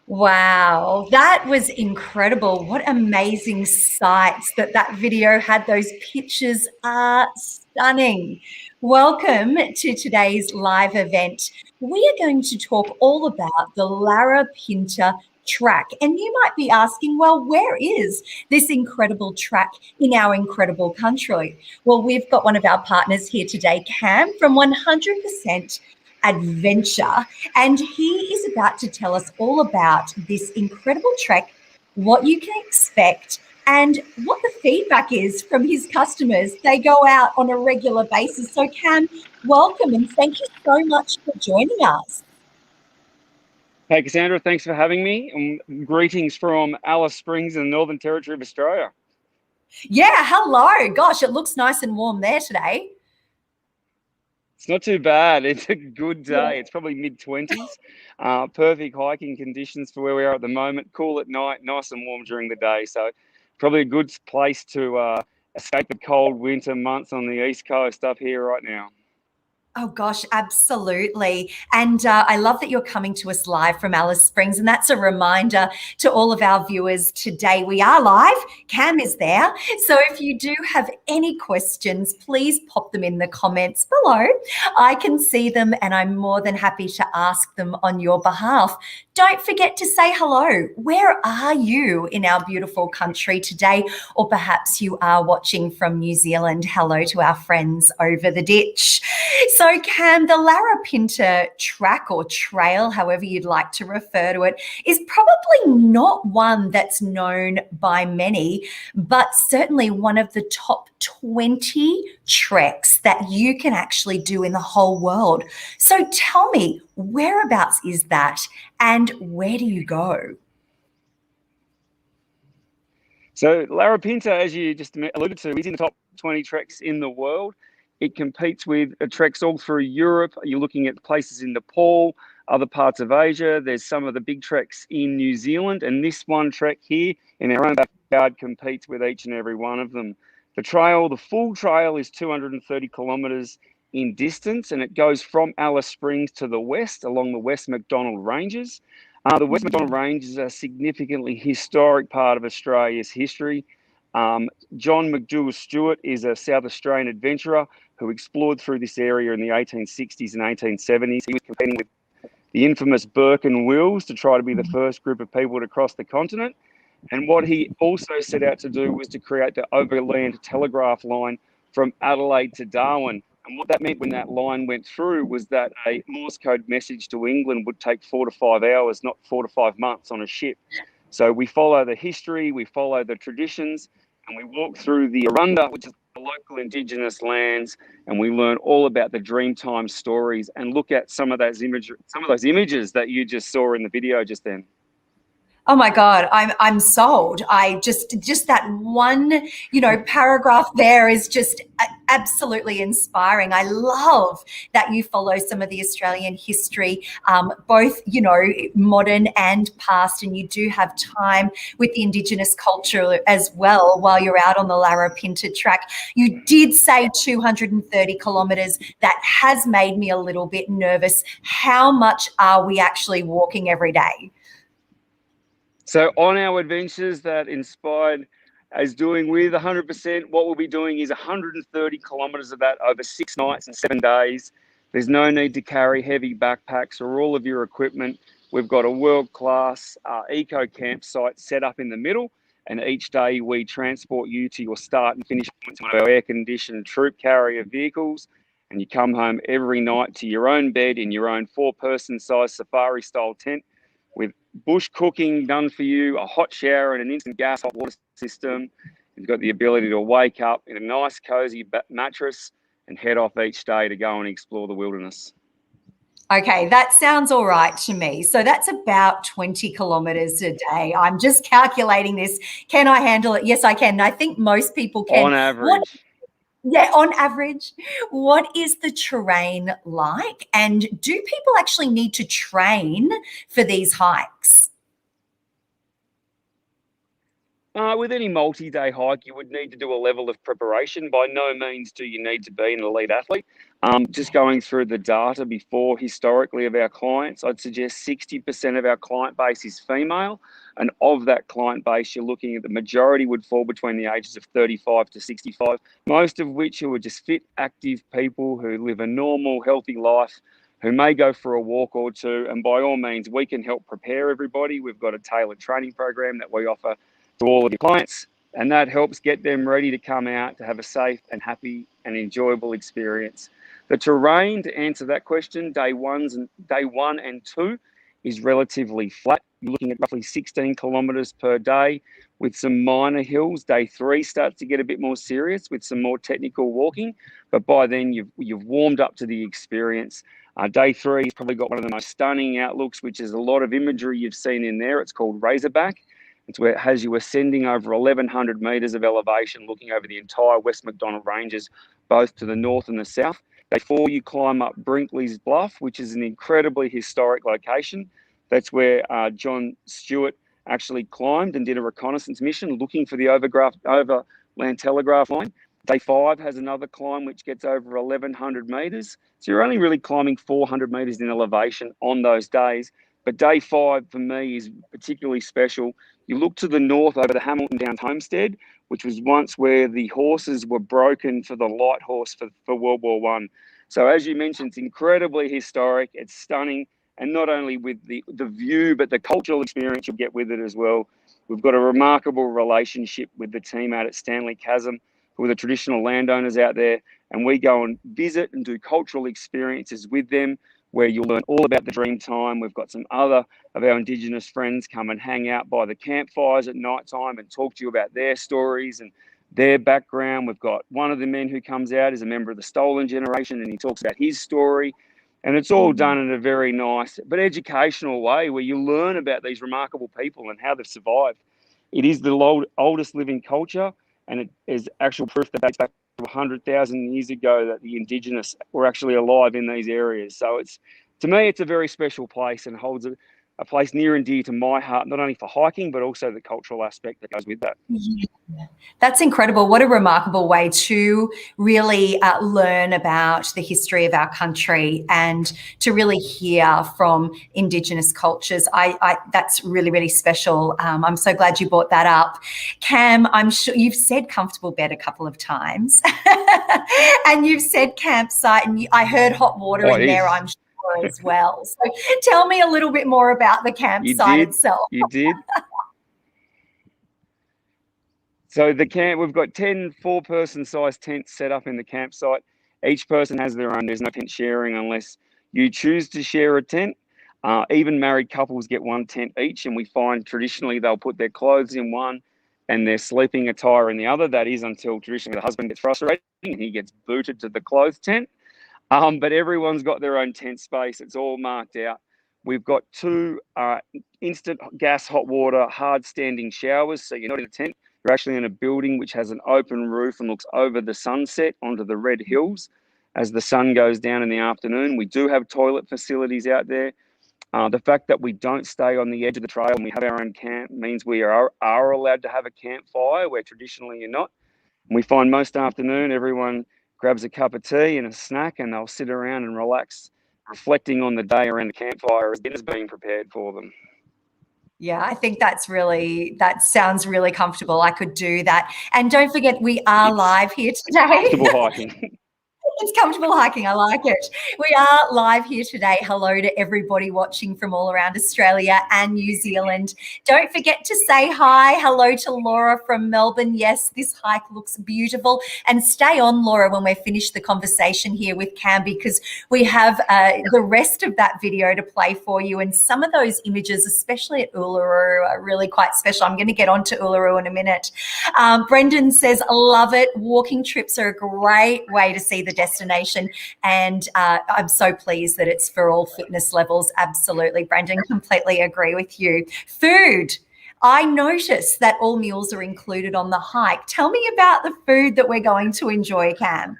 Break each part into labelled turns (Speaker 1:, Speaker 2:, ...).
Speaker 1: Wow, that was incredible. What amazing sights that video had. Those pictures are stunning. Welcome to today's live event. We are going to talk all about the Larapinta track. And you might be asking, well, where is this incredible track in our incredible country? Well, we've got one of our partners here today, Cam from 100% Adventure, and he is about to tell us all about this incredible trek, what you can expect, and what the feedback is from his customers. They go out on a regular basis. So, Cam, welcome and thank you so much for joining us.
Speaker 2: Hey, Cassandra, thanks for having me. And greetings from Alice Springs in the Northern Territory of Australia.
Speaker 1: Yeah, hello. Gosh, it looks nice and warm there today.
Speaker 2: It's not too bad. It's a good day.
Speaker 1: Yeah.
Speaker 2: It's probably mid-20s. Perfect hiking conditions for where we are at the moment. Cool at night, nice and warm during the day. So probably a good place to escape the cold winter months on the East Coast up here right now.
Speaker 1: Oh gosh, absolutely. And I love that you're coming to us live from Alice Springs. And that's a reminder to all of our viewers today. We are live. Cam is there. So if you do have any questions, please pop them in the comments below. I can see them and I'm more than happy to ask them on your behalf. Don't forget to say hello. Where are you in our beautiful country today? Or perhaps you are watching from New Zealand. Hello to our friends over the ditch. So, Cam, the Larapinta track or trail, however you'd like to refer to it, is probably not one that's known by many, but certainly one of the top 20 treks that you can actually do in the whole world. So tell me, whereabouts is that and where do you go?
Speaker 2: So Larapinta, as you just alluded to, is in the top 20 treks in the world. It competes with treks all through Europe. You're looking at places in Nepal, other parts of Asia. There's some of the big treks in New Zealand, and this one trek here in our own backyard competes with each and every one of them. The full trail is 230 kilometres in distance, and it goes from Alice Springs to the west along the West MacDonnell Ranges. The West MacDonnell Ranges is a significantly historic part of Australia's history. John McDougal Stewart is a South Australian adventurer who explored through this area in the 1860s and 1870s. He was competing with the infamous Burke and Wills to try to be the first group of people to cross the continent. And what he also set out to do was to create the overland telegraph line from Adelaide to Darwin. And what that meant when that line went through was that a Morse code message to England would take 4 to 5 hours, not 4 to 5 months on a ship. So we follow the history, we follow the traditions, and we walk through the Arunda, which is the local Indigenous lands, and we learn all about the Dreamtime stories and look at some of those images that you just saw in the video just then.
Speaker 1: Oh my God, I'm sold. I just that one, paragraph there is just absolutely inspiring. I love that you follow some of the Australian history, both, modern and past, and you do have time with the Indigenous culture as well while you're out on the Larapinta track. You did say 230 kilometres. That has made me a little bit nervous. How much are we actually walking every day?
Speaker 2: So on our adventures that Inspired is doing with 100%, what we'll be doing is 130 kilometres of that over 6 nights and 7 days. There's no need to carry heavy backpacks or all of your equipment. We've got a world-class eco campsite set up in the middle, and each day we transport you to your start and finish points on our air-conditioned troop carrier vehicles, and you come home every night to your own bed in your own 4-person size safari-style tent, with bush cooking done for you, a hot shower and an instant gas hot water system. You've got the ability to wake up in a nice cozy mattress and head off each day to go and explore the wilderness.
Speaker 1: Okay, that sounds all right to me. So that's about 20 kilometres a day. I'm just calculating this. Can I handle it? Yes, I can. And I think most people can.
Speaker 2: On average.
Speaker 1: On average, what is the terrain like? And do people actually need to train for these hikes?
Speaker 2: With any multi-day hike, you would need to do a level of preparation. By no means do you need to be an elite athlete. Just going through the data before historically of our clients, I'd suggest 60% of our client base is female. And of that client base, you're looking at the majority would fall between the ages of 35 to 65, most of which are just fit, active people who live a normal, healthy life, who may go for a walk or two. And by all means, we can help prepare everybody. We've got a tailored training program that we offer to all of your clients, and that helps get them ready to come out to have a safe and happy and enjoyable experience. The terrain, to answer that question, day one and 2 is relatively flat. You're looking at roughly 16 kilometres per day with some minor hills. Day 3 starts to get a bit more serious with some more technical walking, but by then you've warmed up to the experience. Day 3 has probably got one of the most stunning outlooks, which is a lot of imagery you've seen in there. It's called Razorback. It's where it has you ascending over 1,100 metres of elevation, looking over the entire West MacDonnell Ranges, both to the north and the south. Day 4, you climb up Brinkley's Bluff, which is an incredibly historic location. That's where John Stewart actually climbed and did a reconnaissance mission looking for the overland telegraph line. Day 5 has another climb which gets over 1,100 metres. So you're only really climbing 400 metres in elevation on those days. But day 5 for me is particularly special. You look to the north over the Hamilton Downs Homestead, which was once where the horses were broken for the light horse for World War One. So as you mentioned, it's incredibly historic. It's stunning. And not only with the view, but the cultural experience you'll get with it as well. We've got a remarkable relationship with the team out at Stanley Chasm, who are the traditional landowners out there. And we go and visit and do cultural experiences with them, where you'll learn all about the dream time. We've got some other of our Indigenous friends come and hang out by the campfires at night time and talk to you about their stories and their background. We've got one of the men who comes out is a member of the Stolen Generation, and he talks about his story. And it's all done in a very nice but educational way, where you learn about these remarkable people and how they've survived. It is the oldest living culture, and it is actual proof that dates back 100,000 years ago that the Indigenous were actually alive in these areas. So to me, it's a very special place and holds a place near and dear to my heart, not only for hiking, but also the cultural aspect that goes with that.
Speaker 1: Yeah. That's incredible. What a remarkable way to really learn about the history of our country and to really hear from Indigenous cultures. That's really, really special. I'm so glad you brought that up. Cam, I'm sure you've said comfortable bed a couple of times and you've said campsite, and I heard hot water in there, I'm sure, as well. So tell me a little bit more about the campsite itself.
Speaker 2: You did. So the camp, we've got 10 4-person size tents set up in the campsite. Each person has their own. There's no tent sharing unless you choose to share a tent. Even married couples get one tent each, and we find traditionally they'll put their clothes in one and their sleeping attire in the other. That is until traditionally the husband gets frustrated and he gets booted to the clothes tent. But everyone's got their own tent space. It's all marked out. We've got 2 instant gas hot water hard standing showers, so you're not in a tent. You're actually in a building which has an open roof and looks over the sunset onto the Red Hills as the sun goes down in the afternoon. We do have toilet facilities out there. The fact that we don't stay on the edge of the trail and we have our own camp means we are allowed to have a campfire where traditionally you're not. And we find most afternoon everyone grabs a cup of tea and a snack and they'll sit around and relax, reflecting on the day around the campfire as dinner's being prepared for them.
Speaker 1: Yeah, I think that sounds really comfortable. I could do that. And don't forget, we are live here today.
Speaker 2: Comfortable hiking.
Speaker 1: It's comfortable hiking. I like it. We are live here today. Hello to everybody watching from all around Australia and New Zealand. Don't forget to say hi. Hello to Laura from Melbourne. Yes, this hike looks beautiful. And stay on, Laura, when we're finished the conversation here with Cam, because we have the rest of that video to play for you. And some of those images, especially at Uluru, are really quite special. I'm going to get on to Uluru in a minute. Brendan says, love it. Walking trips are a great way to see the destination, and I'm so pleased that it's for all fitness levels. Absolutely, Brendan, completely agree with you. Food. I noticed that all meals are included on the hike. Tell me about the food that we're going to enjoy, Cam.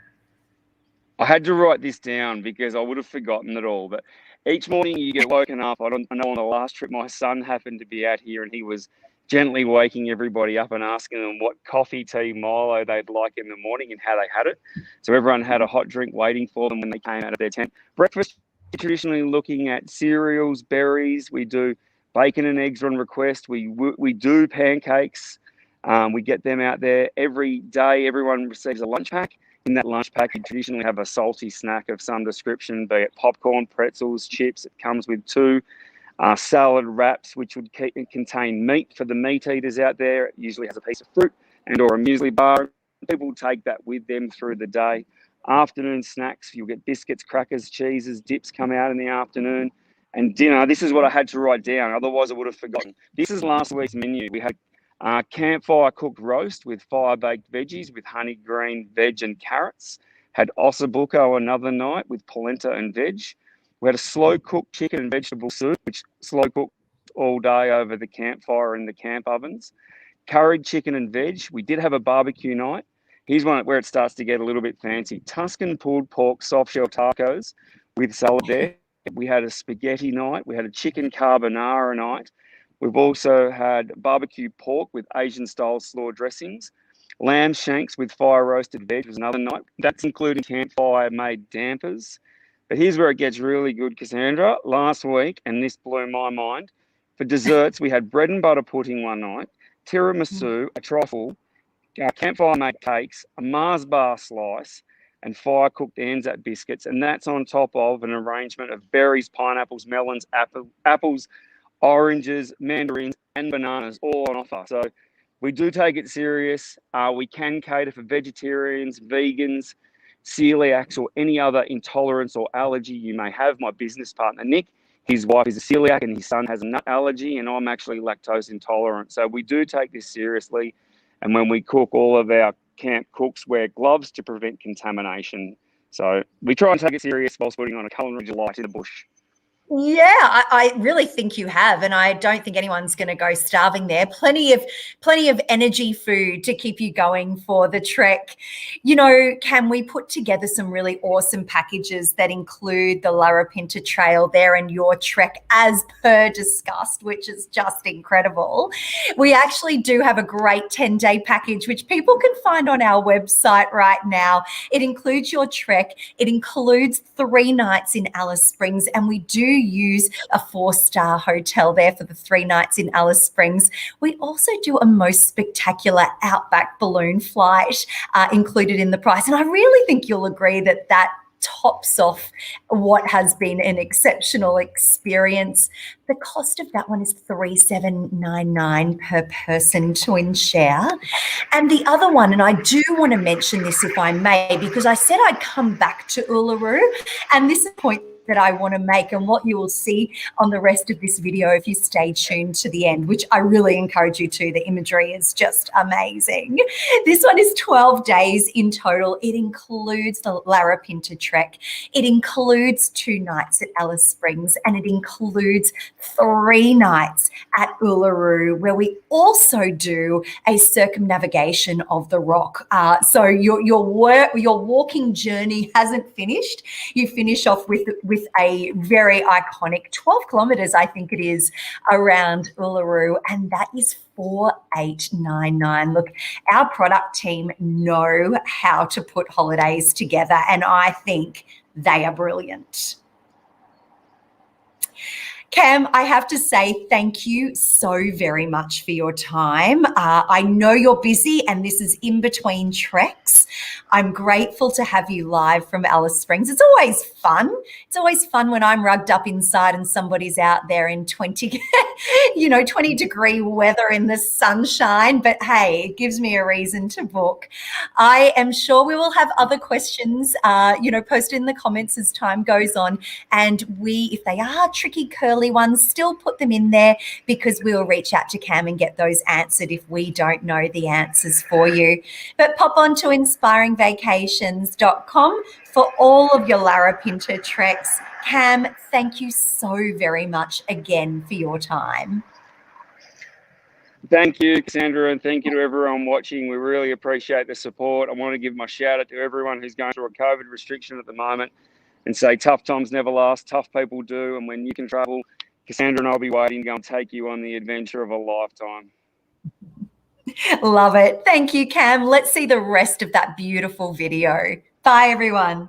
Speaker 2: I had to write this down because I would have forgotten it all. But each morning you get woken up. I know on the last trip my son happened to be out here and he was gently waking everybody up and asking them what coffee, tea, Milo they'd like in the morning and how they had it. So everyone had a hot drink waiting for them when they came out of their tent. Breakfast, traditionally looking at cereals, berries. We do bacon and eggs on request. We do pancakes. We get them out there every day. Everyone receives a lunch pack. In that lunch pack, you traditionally have a salty snack of some description, be it popcorn, pretzels, chips. It comes with two salad wraps, which would contain meat for the meat eaters out there. It usually has a piece of fruit and or a muesli bar. People take that with them through the day. Afternoon snacks, you'll get biscuits, crackers, cheeses, dips come out in the afternoon. And dinner, this is what I had to write down, otherwise I would have forgotten. This is last week's menu. We had campfire cooked roast with fire-baked veggies with honey green veg and carrots. Had ossobuco another night with polenta and veg. We had a slow-cooked chicken and vegetable soup, which slow-cooked all day over the campfire in the camp ovens. Curried chicken and veg. We did have a barbecue night. Here's one where it starts to get a little bit fancy. Tuscan pulled pork soft-shell tacos with salad there. We had a spaghetti night. We had a chicken carbonara night. We've also had barbecue pork with Asian-style slaw dressings. Lamb shanks with fire-roasted veg was another night. That's including campfire-made dampers. But here's where it gets really good, Cassandra. Last week, and this blew my mind, for desserts, we had bread and butter pudding one night, tiramisu, a truffle, campfire-made cakes, a Mars bar slice, and fire-cooked Anzac biscuits. And that's on top of an arrangement of berries, pineapples, melons, apples, oranges, mandarins, and bananas, all on offer. So we do take it serious. We can cater for vegetarians, vegans, celiacs, or any other intolerance or allergy you may have. My business partner, Nick, his wife is a celiac and his son has a nut allergy, and I'm actually lactose intolerant. So we do take this seriously. And when we cook, all of our camp cooks wear gloves to prevent contamination. So we try and take it serious whilst putting on a culinary delight in the bush.
Speaker 1: Yeah, I really think you have, and I don't think anyone's going to go starving there. Plenty of energy food to keep you going for the trek. You know, can we put together some really awesome packages that include the Larapinta Trail there and your trek as per discussed, which is just incredible. We actually do have a great 10-day package, which people can find on our website right now. It includes your trek. It includes 3 nights in Alice Springs, and we do use a 4-star hotel there for the 3 nights in Alice Springs. We also do a most spectacular outback balloon flight included in the price. And I really think you'll agree that that tops off what has been an exceptional experience. The cost of that one is $3,799 per person twin share. And the other one, and I do want to mention this if I may, because I said I'd come back to Uluru, and this is a point that I want to make and what you will see on the rest of this video if you stay tuned to the end, which I really encourage you to. The imagery is just amazing. This one is 12 days in total. It includes the Larapinta trek. It includes 2 nights at Alice Springs, and it includes 3 nights at Uluru, where we also do a circumnavigation of the rock. So your walking journey hasn't finished. You finish off with a very iconic 12 kilometres, I think it is, around Uluru, and that is $4,899. Look, our product team know how to put holidays together, and I think they are brilliant. Cam, I have to say thank you so very much for your time. I know you're busy and this is in between treks. I'm grateful to have you live from Alice Springs. It's always fun. It's always fun when I'm rugged up inside and somebody's out there in 20 degree weather in the sunshine. But hey, it gives me a reason to book. I am sure we will have other questions, posted in the comments as time goes on. And if they are tricky, curly ones, still put them in there, because we'll reach out to Cam and get those answered if we don't know the answers for you. But pop on to inspiringvacations.com for all of your Larapinta treks. Cam, thank you so very much again for your time.
Speaker 2: Thank you, Cassandra, and thank you to everyone watching. We really appreciate the support. I want to give my shout out to everyone who's going through a COVID restriction at the moment and say tough times never last, tough people do, and when you can travel, Cassandra and I'll be waiting to go and take you on the adventure of a lifetime.
Speaker 1: Love it. Thank you, Cam. Let's see the rest of that beautiful video. Bye, everyone.